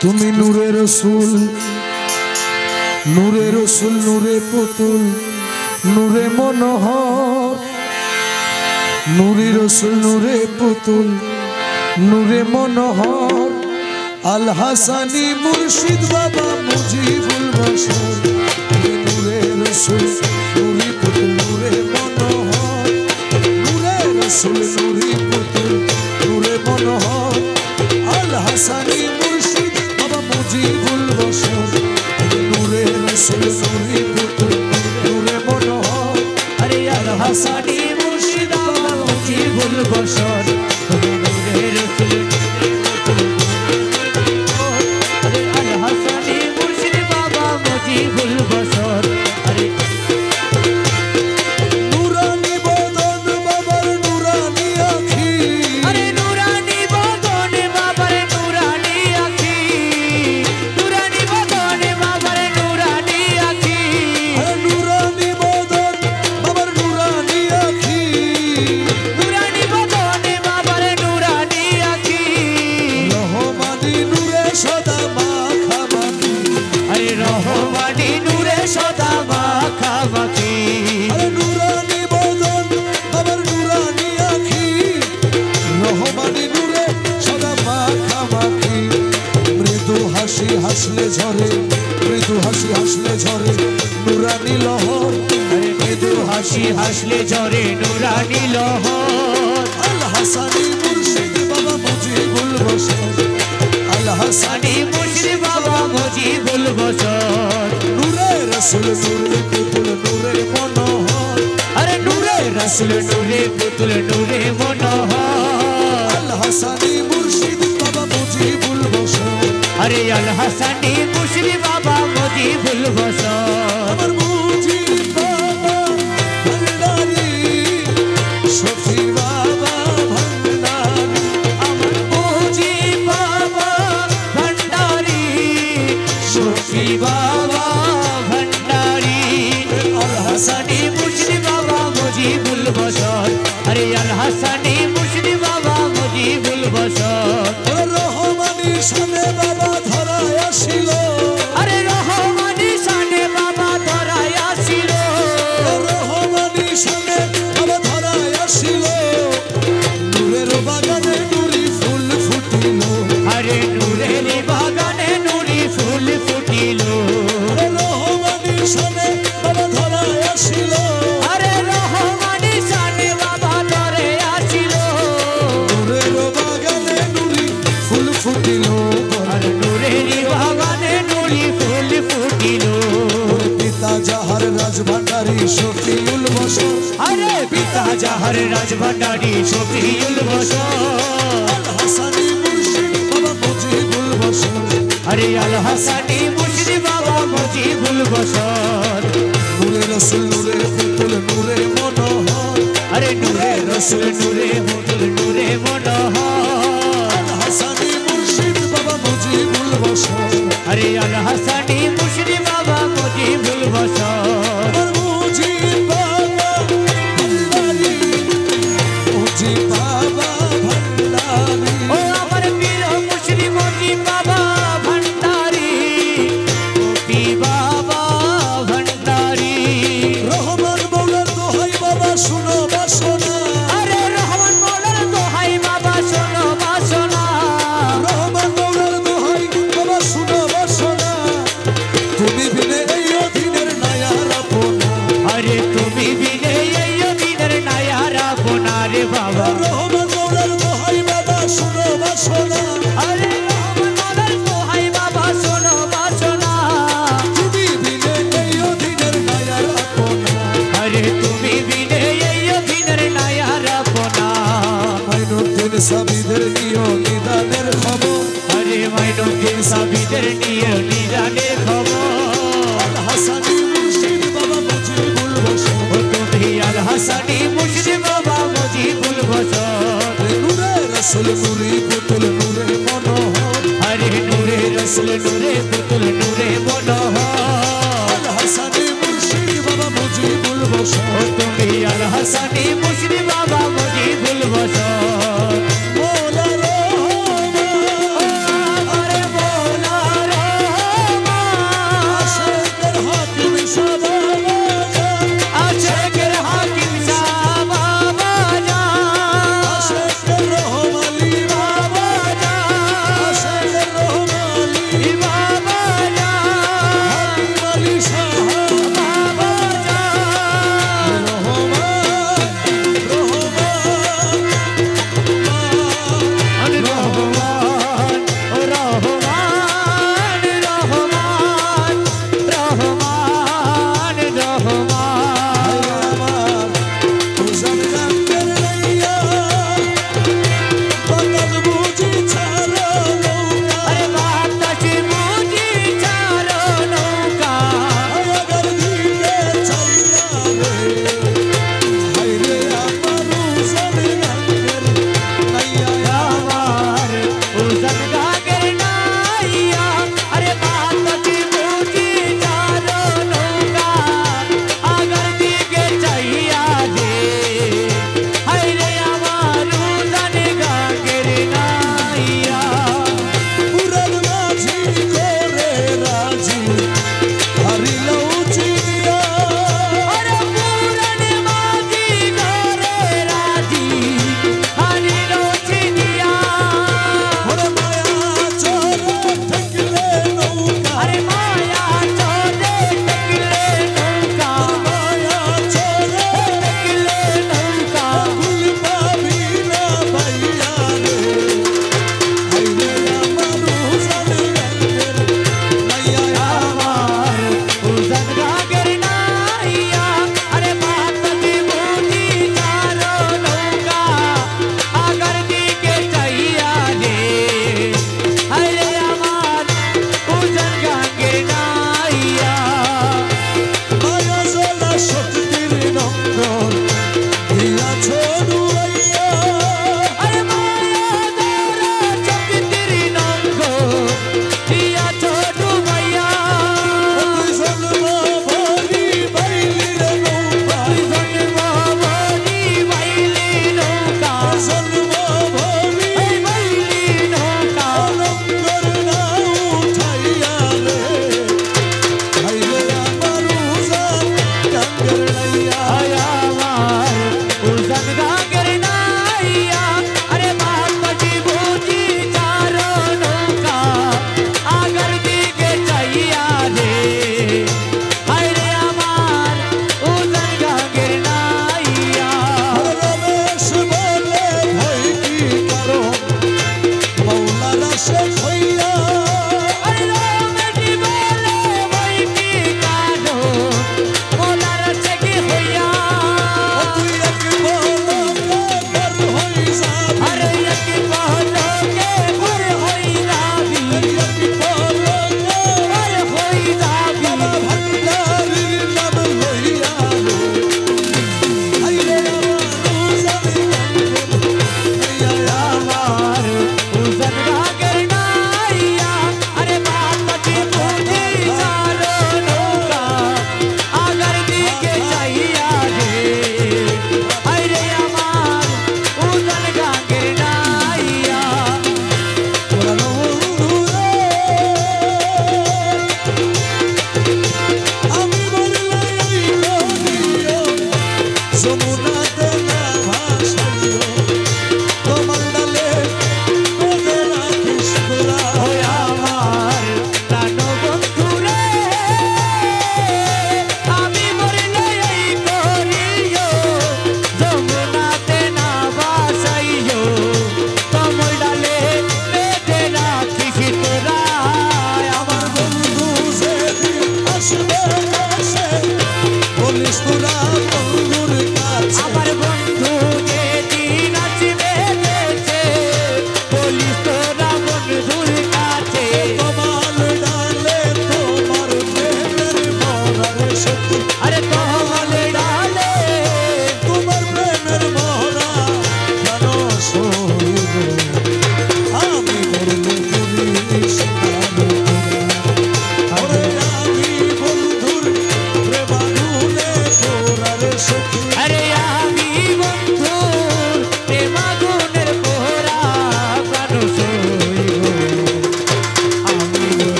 তুমি নূরে রসুল নূরে রসুল নূরে পুতুল নূরে মনোহর নূরে রসুল নূরে পুতুল নূরে মনোহর আল হাসানি মুর্শিদ বাবা মুজিবুল বশর নূরে রসুল নূরে পুতুল নূরে মনোহর নূরে রসুল নূরে পুতুল নূরে মনোহর আল হাসানি মুর্শিদ বাবা মুজিবুল বশর নূরে রসুল নূরে পুতুল নূরে মনোহর আরে আল হাসানি মুর্শিদ বাবা মুজিবুল বশর নূরে রসুল আরে আল হাসানি মুর্শিদ বাবা মুজিবুল বশর আরে নুরানি বদন বাবার নুরানি আখি আরে নুরানি বদন বাবার নুরানি আখি নুরানি বদন বাবার নুরানি আখি নুরানি বদন বাবার নুরানি আখি নুরানি বদন বাবার নুরানি আখি রহমানি নূরে সদা মাখামাখি আরে রহমানি নূরে সদা মাখামাখি নুরানি বদন বাবার নুরানি আখি রহমানি নূরে সদা মাখামাখি মৃদু হাসি হাসলে ঝরে মৃদু হাসি হাসলে ঝরে নুরানি লহর আরে মৃদু হাসি হাসলে ঝরে নুরানি লহর আল হাসানি মুর্শিদ বাবা মুজিবুল বশর আল হাসানি আরে মুর্শিদ বাবা মুজিবুল বশর নূরে রসুল নূরে পুতুল নূরে মনোহর আরে নূরে রসুল নূরে পুতুল নূরে মনোহর আল হাসানি মুর্শিদ বাবা মুজিবুল বশর আরে আল হাসানি মুর্শিদ বাবা মুজিবুল বশর আমার মুজিব বাবা ভান্ডারি শফি বাবা ভান্ডারি আমার মুজিব বাবা ভান্ডারি শফি বাবা ভান্ডারি আল হাসানি মুর্শিদ বাবা মুজিবুল বশর আরে আল হাসানি মুর্শিদ বাবা মুজিবুল বশর রহমানি শানে বাবা ধরায় আসিল আরে রহমানি শানে বাবা ধরায় আসিল রহমানি শানে বাবা ধরায় আসিল নূরের বাগানে নুরি ফুল ফুটিল আরে নূরের বাগানে নুরি ফুল ফুটিল রহমানি শানে বাবা ধরায় আসিল আরে রহমানি শানে বাবা ধরে আসিল নূরের বাগানে নুরি ফুল ফুটিল আর নূরের বাগানে নুরি ফুল ফুটিল পিতা যাহার রাজভান্ডারী শফিউল বশর আরে পিতা যাহার রাজভান্ডারী শফিউল বশর আল হাসানি মুর্শিদ বাবা মুজিবুল বশর আরে আল হাসানি মুর্শিদ বাবা মুজিবুল বশর নূরে রসুল নূরে পুতুল নূরে মনোহর আরে নূরে রসুল নূরে পুতুল নূরে মনোহর আল হাসানি মুর্শিদ বাবা মুজিবুল বশর আরে আল হাসানি মুর্শিদ বাবা মুজিবুল বশর আমার মুজিব বাবা ভান্ডারি মুজিব বাবা ভান্ডারি ও আমার পীর মুর্শিদ মুজিব বাবা ভান্ডারি মুক্তি বাবা ভান্ডারি রহমান মৌলার দোহাই বাবা শুনো বাসনা আরে রহমান মৌলার দোহাই বাবা শোনো বাসনা রহমান মৌলার দোহাই বাবা শুনো বাসনা তুমি বিনে এই অধীনের নায়ার আপনা আরে তুমি বিনে এই দিনের নায়ারা বোনারে বাবা রহমান মৌলার দোহাই বাবা শুনো বাসনা আরে রহমান মৌলার দোহাই বাবা শোনো বাসনা তুমি বিনে এই অধীনের নায়ার আপনা আরে তুমি বিনে এই দিনের নায়ারা বোনা মাইনুদ্দিন সাবিদের নিয় নিদানের খবর আরে মাইনুদ্দিন সাবিদের নিয়ে নিজানের খবর আল হাসানি মুর্শিদ বাবা মুজিবুল বশর ও তুমি আল হাসানি মুর্শিদ বাবা মুজিবুল বশর নূরে রসুল নূরে পুতুল নূরে মনোহর আরে নূরে রসুল নূরে পুতুল নূরে মনোহর আল হাসানি মুর্শিদ বাবা মুজিবুল বশর ও তুমি আল হাসানি মুর্শিদ বাবা মুজিবুল বশর মৌলা রহমান আরে মৌলা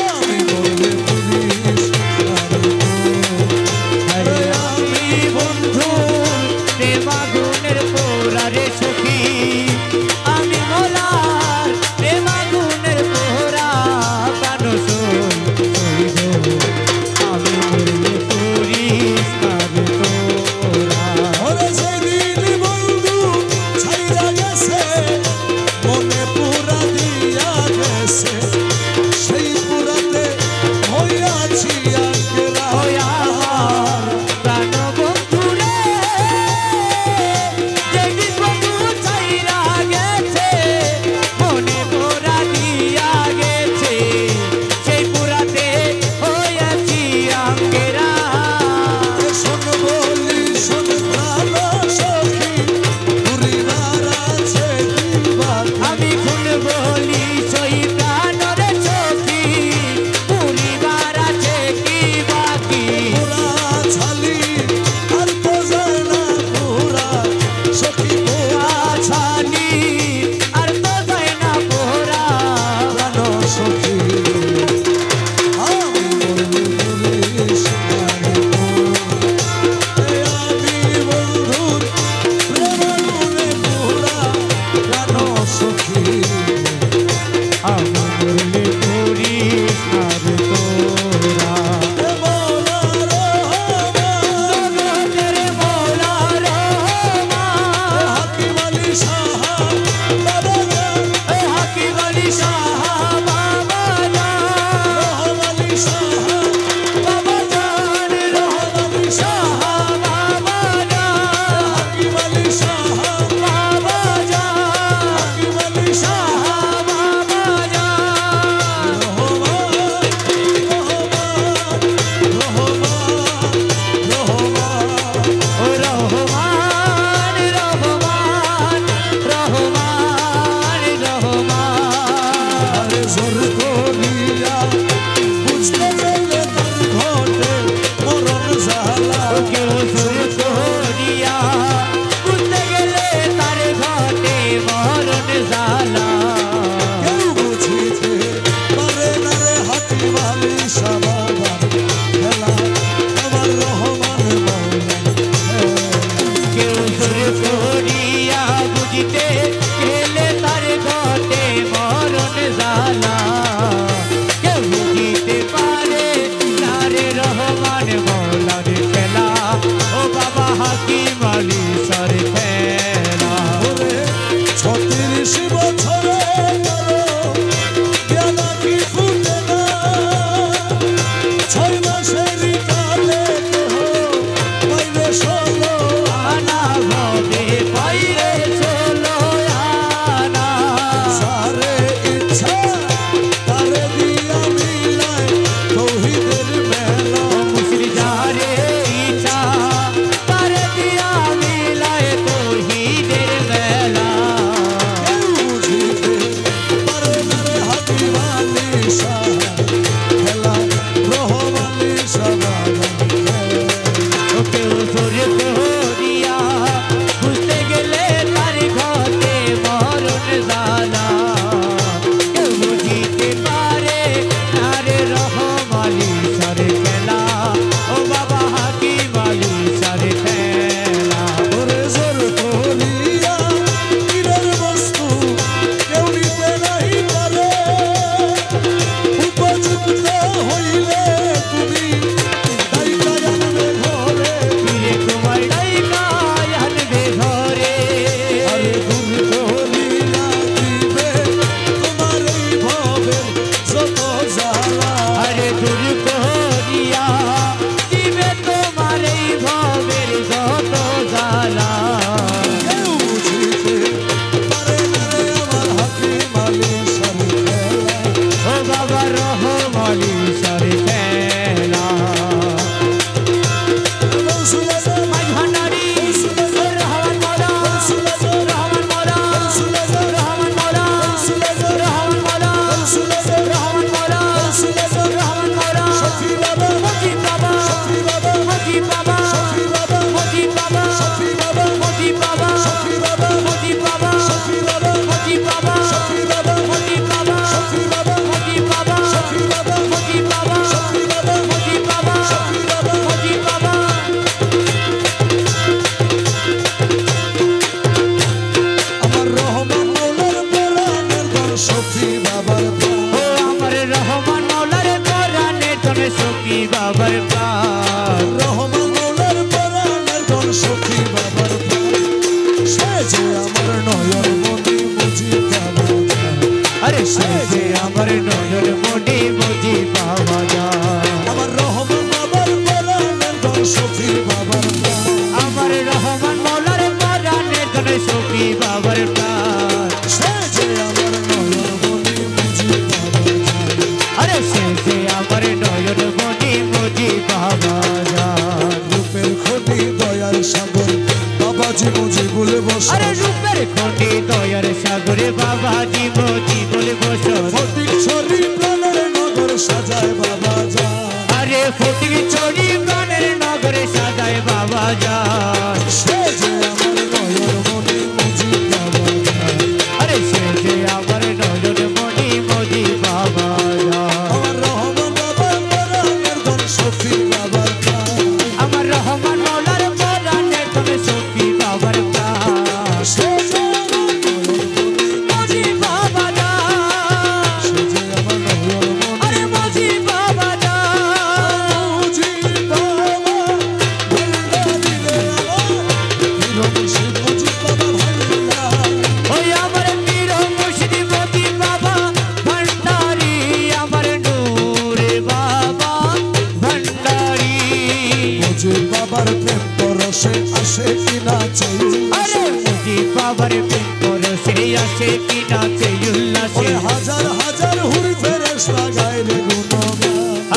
আমি মরলে পুলিশ আরে আমি বন্ধু প্রেমাগুনের পোড়ারে সখী আমি মোলার প্রেমাগুনের পোড়া প্রাণ সইব আমি মরলে পুলিশ পাবে তোরা ওরে সেদিন বন্ধু ছাইরা গেছে মনে পুরা দিয়া গেছে সখী বাবার প্রাণ ও আমার রহমান মৌলার পরাণের ধন সখী বাবার প্রাণ রহমান মৌলার পরাণের ধন সখী বাবার প্রাণ সে যে আমার নয়ন মনি মুজি বাবা আরে সে যে আমার নয়ন মনি মুজি বাবা আমার রহমান বাবার পরাণের ধন সখী বাবার প্রাণ আমার রহমান মৌলার পরাণের ধন সখী বাবার প্রাণ সে যে আমার নয়ন মনি মুজি বাবা আরে সে যে আমার নয়ন মনি মুজি বাবা রূপের খনি দয়ার সাগর বাবাজি মুজি বলে বস আরে রূপের খনি দয়ার সাগরে বাবাজি মুজি বলে বস ফটিক ছড়ি প্রাণের নগর সাজায় বাবা যা আরে ফটিক ছড়ি প্রাণের নগরে সাজায় বাবা যান সে যে আমার নয়ন মনি মুজি বাবা আরে সে যে আমার নয়ন মনি মুজি বাবা আমার রহমান বাবার পরাণের ধন সখী বাবার প্রাণ আমার রহমান মৌলার পরাণের ধন সখী বাবার প্রাণ সে যে আমার নয়ন মনি মুজি বাবা সে যে আমার নয়ন মনি আরে মুজি বাবা মুজি বাবা ভান্ডারি রে আমার মুর্শিদ মুজি বাবা ভান্ডারি ওই আমার পীর মুর্শিদ মুজি বাবা ভান্ডারি আমার নূরে বাবা ভান্ডারি মুজি বাবার প্রেম পরশে আসে কিনা চাই আরে মুজি বাবার প্রেম পরশে আসে কি নাচে উল্লাসে হাজার হাজার হুরি ফেরেশতা গায় রে গুণগান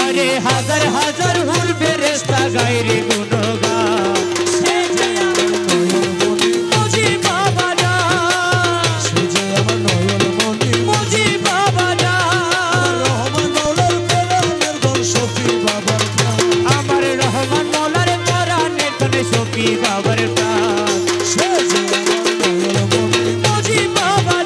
আরে হাজার হাজার হুর ফেরেশতা গায় রে গুণগান সে যে আমার নয়ন মনি মুজি বাবা সে যে আমার নয়ন মনি মুজি বাবা রহমান মাওলার পরাণের ধন সখী বাবার প্রাণ আমার রহমান মৌলার পরাণের ধন সখী বাবার প্রাণ সে যে আমার নয়ন মনি মুজি বাবা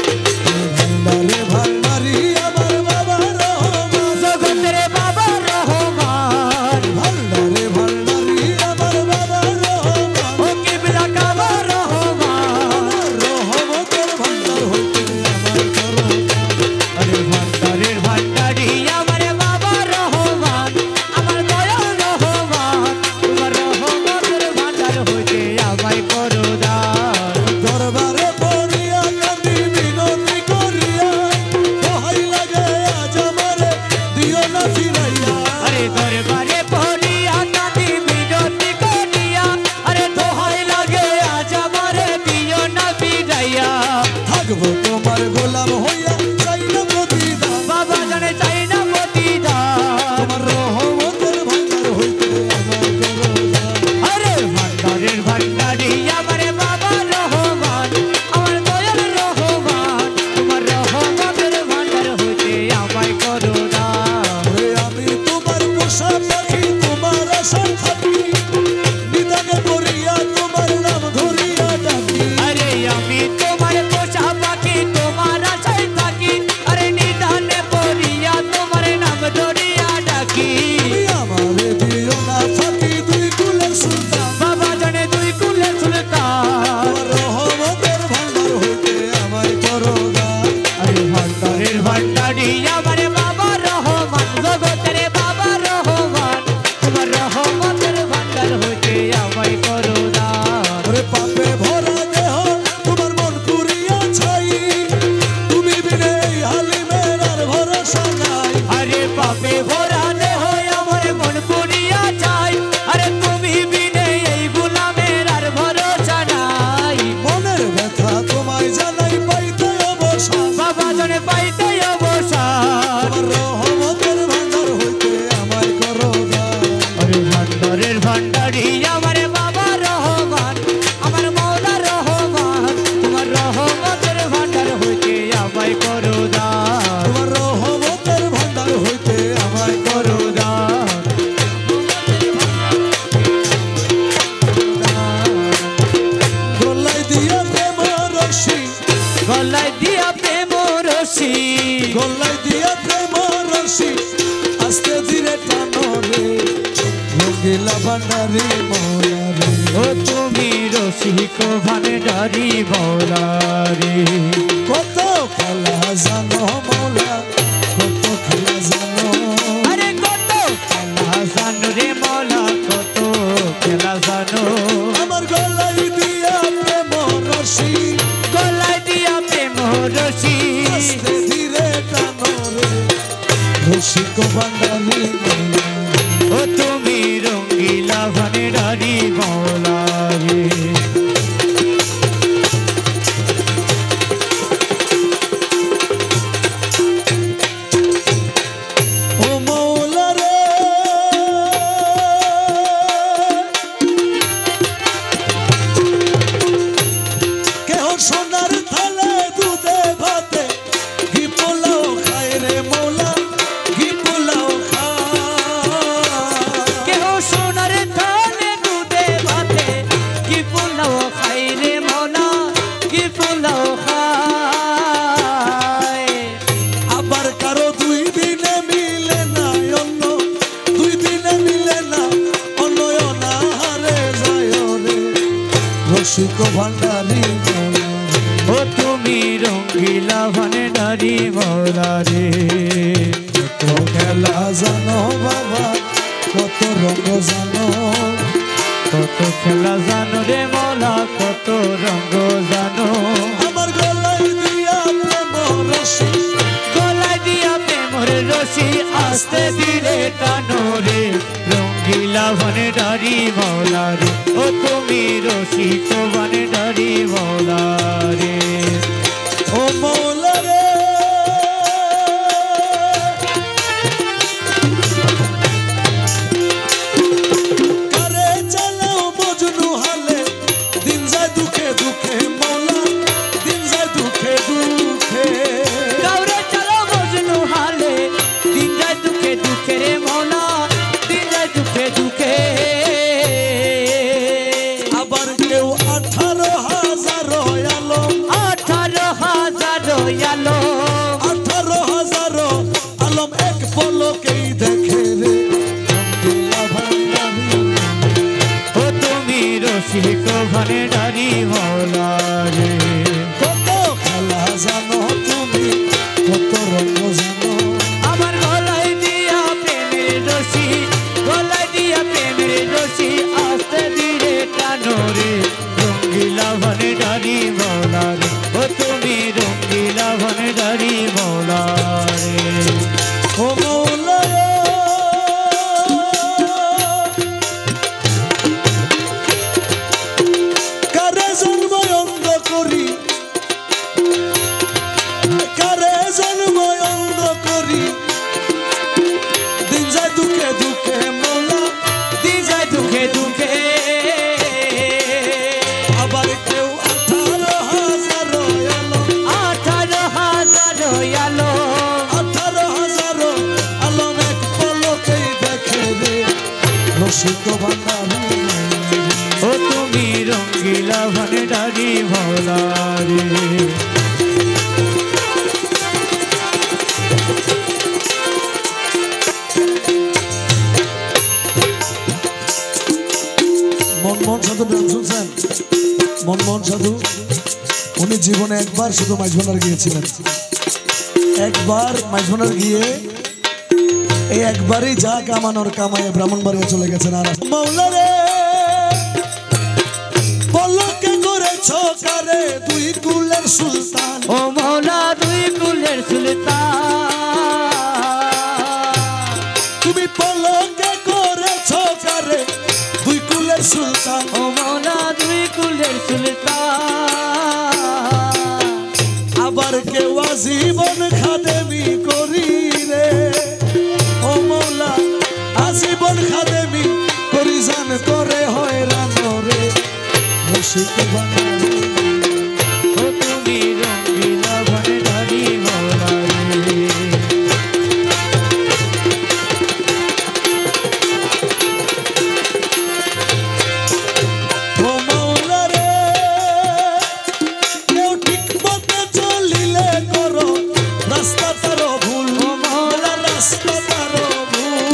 ভান্ডারে ভান্ডারি আমার বাবা রহমান জগতের বাবা রহমান ভান্ডারে ভান্ডারি আমার বাবা রহমান ও কিবলা কাবা রহমান রহমতের ভান্ডার হইতে আমার করো আরে ভান্ডারের ভান্ডারি আমার বাবা রহমান আমার দয়াল রহমান তোমার রহমতের ভান্ডার হইতে আমায় করো দান দরবারে পড়িয়া কান্দি বিনতি করিয়া দোহাই লাগে আজ আমারে দিও না ফিরাইয়া আরে দরবারে পড়িয়া কাঁদি মিনতি করিয়া আরে দোহাই লাগে আজ আমারে দিও না ফিরাইয়া থাকবো তোমার গোলাম হইয়া চাই না প্রতিদান বাবা জানে চাই না প্রতিদান তোমার রহমতের ভান্ডার হইতে আমার করো আরে ভান্ডারের ভান্ডারি আমারে বাবা রহমান আমার দয়াল রহমান তোমার রহমতের ভান্ডার হইতে আমায় করো দান রে আমি তোমার পোষা পাখি তোমার আশায় থাকি নিদানে করিয়া তোমার নাম ধরিয়া ডাকি আরে আমি তোমার পোষা পাখি তোমার আশায় থাকি আরে নিদানে পড়িয়া তোমার নাম ধরিয়া ডাকি তুমি আমারে দিও না ফাঁকি দুই কুলের সুলতান বাবা জানে দুই কুলে সুলতান তোমার রহমতের ভান্ডার হইতে আমায় করো দান আরে ভান্ডারের ভান্ডারি আমারে বাবা রহমান জগতের বাবা রহমান তোমার রহমতের ভান্ডার হইতে আমায় করো দান ওরে পাপে ভরা দেহ তোমার মন পুরিয়া ছাই তুমি বিনে এই হালিমের আর ভরসা নাই আরে পাপে ভরা দেহ আমার মন পুরিয়া চাই আরে তুমি বিনে এই গোলামের আর ভরসা নাই মনের ব্যথা তোমায় জানাই পাইতে অবসান বাবা জানে পাইতে অবসান তোমার রহমতের ভান্ডার হইতে আমায় করো দান আরে ভান্ডারের ভান্ডারি আমারে বাবা রহমান আমার মৌলা রহমান তোমার রহমতের ভান্ডার হইতে আমায় করো দান তোমার রহমতের ভান্ডার হইতে আমায় করো দান গলায় দিয়া প্রেম রশি গলায় দিয়া প্রেম রশি গলায় দিয়া প্রেম রশি আস্তে ধীরে টানো রে রঙ্গিলা ভান্ডারি মৌলা রে ও তুমি রসিক ভান্ডারি মৌলা রে কত খেলা জানো মৌলা কত খেলা জানো আরে কত খেলা জানো রে মৌলা কত খেলা জানো আমার গলায় দিয়া প্রেম রশি গলায় দিয়া প্রেম রশি আস্তে ধীরে টানো রে রসিক ভান্ডারি মৌলা ও তুমি রঙ্গিলা ভান্ডারি মৌলা রে ও মৌলা রে কেহ সোনার থালে দুধে ভাতে ঘি পোলাও খায় রে মৌলা ঘি পোলাও খায় কেহ সোনার থালে দুধে ভাতে কি পোলাও খাই রে মৌলা কি পোলাও খায় আবার কারো দুই দিনে মিলে না অন্য দুই দিনে মিলে না অন্য অনাহারে যায় রে রসিক ভান্ডারি মৌলা ও তুমি রঙ্গিলা ভান্ডারি মৌলা রে কত খেলা জানো বাবা কত রঙ জানো কত খেলা জানো রে মৌলা কত রঙ্গ জানো আমার গলায় দিয়া প্রেম রশি গলায় দিয়া প্রেমর রশি আস্তে ধীরে টানো রে রঙ্গিলা ভান্ডারি মৌলা রে ও তুমি রসিক ভান্ডারি মৌলা রে ও মৌলা রে কারে চালাও মজনু হালে দিন যায় দুঃখে দুঃখে মৌলা দিন যায় দুঃখে দুঃখে কাউরে চলো মজনু হালে দিন যায় দুঃখে দুঃখে রে মৌলা দিন যায় দুঃখে দুঃখে আবার কেউ 18,000 আলো 18,000 আলো 18,000 আলম এক পলকেই দেখে রে রঙ্গিলা ভান্ডারি ও তুমি রসিক ভান্ডারি মৌলা রে কত খেলা জানো তুমি কত রঙ জানো আমার গলায় দিয়া প্রেমের রশি গলায় দিয়া প্রেমের রশি আস্তে ধীরে টানো রে রঙ্গিলা ভান্ডারি মৌলা রে ও তুমি রঙ্গিলা ভান্ডারি মৌলা রে ও মৌলা রে কারে জন্ম অন্ধ করি কারে জন্ম অন্ধ করি দিন যায় দুঃখে দুঃখে মৌলা দিন যায় দুঃখে দুঃখে আবার কেউ 18,000 আলো 18,000 আলো 18,000 আলম এক পলকেই দেখে রে রসিক ভান্ডারি ও তুমি রঙ্গিলা ভান্ডারি মৌলা রে মনমোহন সাধু নাম শুনছেন মনমোহন সাধু উনি জীবনে একবার শুধু মাইজভান্ডার গিয়েছিলেন একবার মাইজভান্ডার গিয়ে এই একবারই যা কামানোর কামায় ব্রাহ্মণবাড়িয়া চলে গেছেন আর মৌলা রে পলকে করেছ কারে দুই কুলের সুলতান ও মৌলা দুই কুলের সুলতান তুমি পলকে করেছ কারে দুই কুলের সুলতান ও মৌলা দুই কুলের সুলতান আবার কেউ আজীবন খাদেমি করি রে ও মৌলা আজীবন খাদেমি করি জান করে হয়রান রে রসিক ভান্ডারি ও তুমি রঙ্গিলা ভান্ডারি মৌলা রে ও মৌলা রে কেউ ঠিক মতো চলিলে করো রাস্তা তারো ভুল ও মৌলা রাস্তা তারো ভুল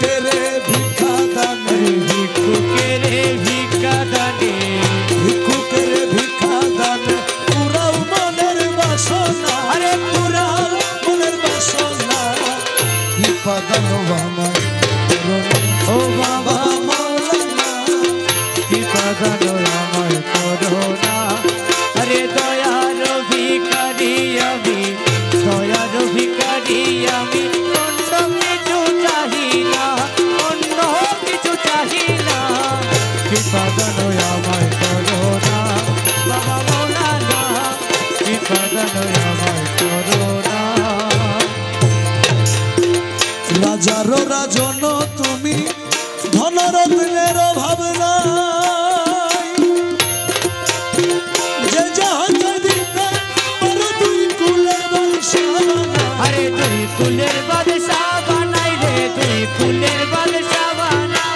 ভিক্ষুকেরে ভিক্ষা দানে ভিক্ষুকেরে ভিক্ষা দানে ভিক্ষুকেরে ভিক্ষা দানে পুরাও মনের বাসনা আরে পুরাও মনের বাসনা কৃপা দানো আমার ও বাবা মাওলানা কৃপা দানো আমায় করো না আরে দয়ার ভিখারি আমি দয়ার ভিখারি আমি অন্য কিছু চাহি না অন্য কিছু চাহি না কৃপা দানো আমায় করো না বাবা মাওলানা কৃপা দানো আমায় করো না রাজারো রাজন তুমি ধনরত্নের অভাব নাই যে জাহাজ দিতে পারো দুই কুলের বাদশাহ আরে তুই কুলের বাদশা বানাই রে তুই কুলের বাদশা বানাই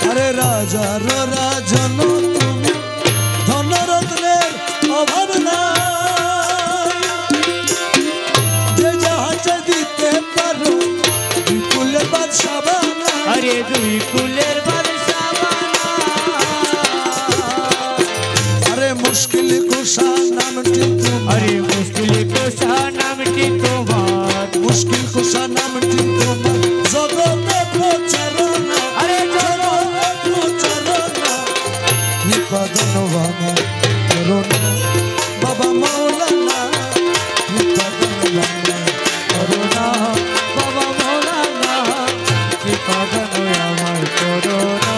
আরে রাজারো রাজন তুমি ধনরত্নের অভাব নাই যে জাহাজ দিতে পারো দুই কুলের বাদশাহ আরে দুই কুলের বাদশা বানাই আরে মুশকিল কুশা নামটি তোমার আরে মুশকিল কোষা নামটি তোমার মুশকিল কুশা নামটি তোমার জগতে প্রচারণা আরে জগতে প্রচারণা কৃপাদানো বাবা করুণা বাবা মাওলানা কৃপাদানো বাবা করোনা বাবা মাওলানা কৃপা দানো আমায় করোনা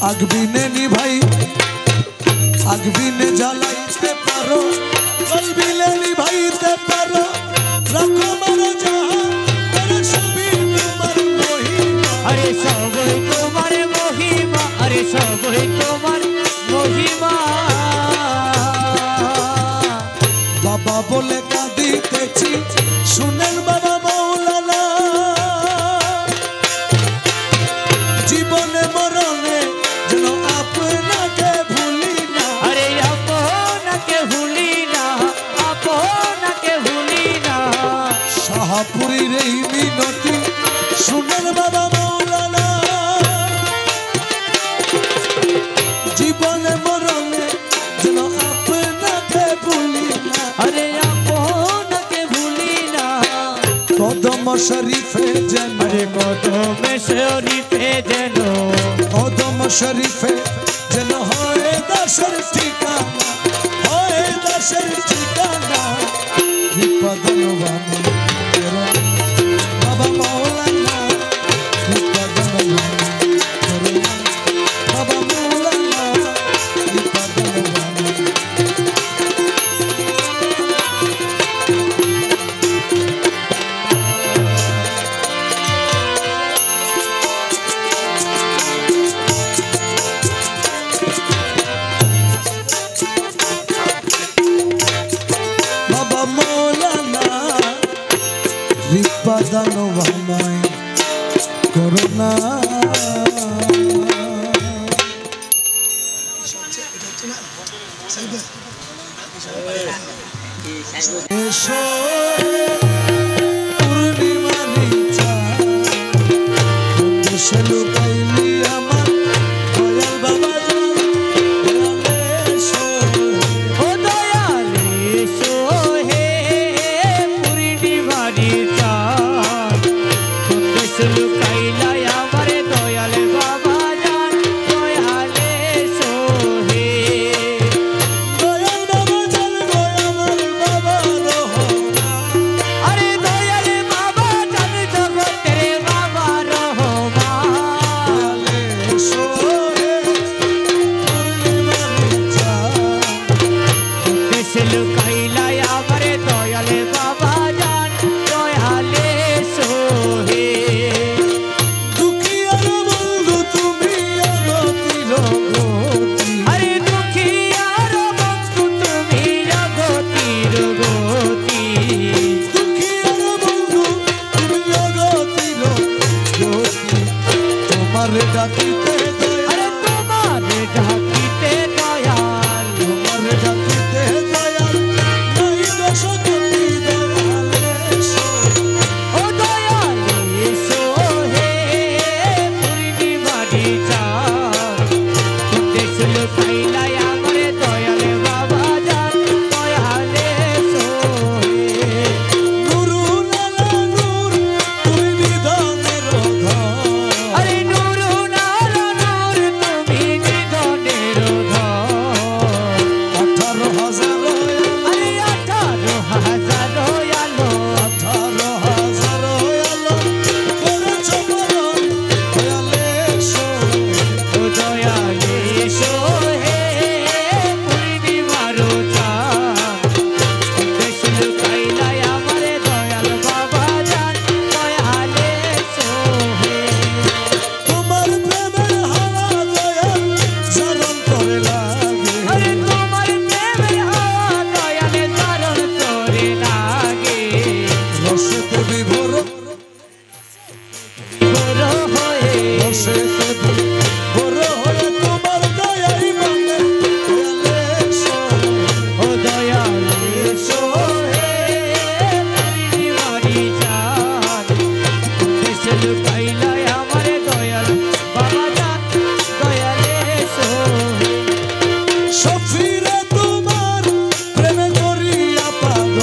আগবিনে নিভাই আগবিনে জ্বালাইতে পারো কলবিলে নিভাইতে পারো রাখো মারো যাহা আরে সবই তোমার মহিমা আরে সবই তোমার মহিমা আরে সবই তোমার মহিমা বাবা বলে কাঁদিতেছি শুনেন বাবা মাওলানা জীবনে মরণে যেন আপনাকে ভুলি না আরে আপনাকে ভুলি না আপনাকে ভুলি না শাহপুরীর এই মিনতি শুনেন বাবা মাওলানা জীবনে মরণে যেন আপনাকে ভুলি না আরে আপনাকে ভুলি না কদম শরীফে যেন আরে কদমে শরীফে যেন কদম শরীফে যেন হয় দাসের ঠিকানা হয় দাসের ঠিকানা কৃপাদানো বাবা বাবা মাওলানা কৃপাদানো বাবা মাওলানা কৃপাদানো বাবা মাওলানা কৃপাদানো আমায় করুণা এসো পূর্ণিমারি চাঁদ দেশে লুকাইলি আমার দয়াল বাবা এসো ও দয়ালে সোহে পূর্ণিমারি চাঁদ দেশ লুকাইলা আমার দয়াল বাবা জান দয়ালে সোহে দয়াল বাবা জান দয়াল বাবা রহমা আরে দয়াল বাবা জান জগতের বাবা রহমান ডাকিতে দয়াল, আরে তোমার ডাকিতে দয়াল, তোমার ডাকিতে দয়াল, নাই গো শক্তি দয়াল এসো। ও দয়াল এসো হে পূর্ণিমারি চাঁদ, কোন দেশ লুকাইলাই আমারে দয়াল বাবা জান, দয়াল এসো হে। নুরুল আলা নূর, তুমি নিধনের ধন, আরে নুরুল আলা নূর, তুমি নিধনের ধন। 18,000 আরে 18,000 আলো, 18,000 আলো করেছ বরণ, দয়াল এসো। ও দয়াল এসো হে পূর্ণিমার চাঁদ, দেশ লুকাইলাই আমারে দয়াল বাবা জান, দয়াল এসো হে। তোমার প্রেমের হাওয়া দয়াল জারণ করে লাগে, আরে তোমার প্রেমের হাওয়া দয়াল জারণ করে লাগে, রসেতে বিভোর, বড় হয়ে রসেতে বিভোর হয়ে তোমার দয়াই বলে, দয়াল এসো। ও দয়াল এসো হে পূর্ণিমারি চাঁদ, দেশ লুকাইলাই আমারে দয়াল বাবা জান, দয়াল এসো হে। সফিরে তোমার প্রেমে করিয়া পাগল,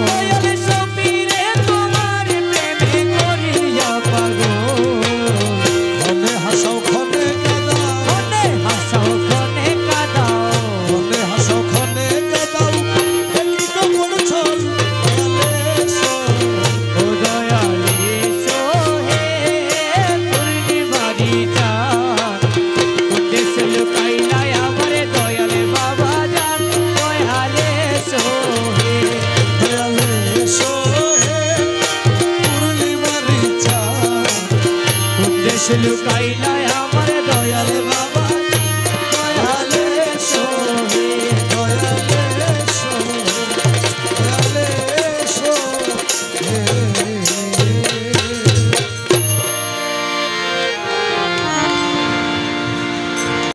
দয়াল সফিরে তোমার প্রেমে করিয়া পাগল, মনে হাসাও ক্ষণে কাঁদাও, মনে হাসাও ক্ষণে কাঁদাও, মনে হাসাও ক্ষণে কাঁদাও, একই কপন ছল, দয়াল এসো। ও দয়াল এসো হে পূর্ণিমারি চাঁদ, কোন দেশ লুকাইলাই আমারে দয়াল বাবা জান, দয়াল এসো হে। দয়াল এসো হে পূর্ণিমারি চাঁদ, কোন দেশ লুকাইলাই আমারে দয়াল বাবা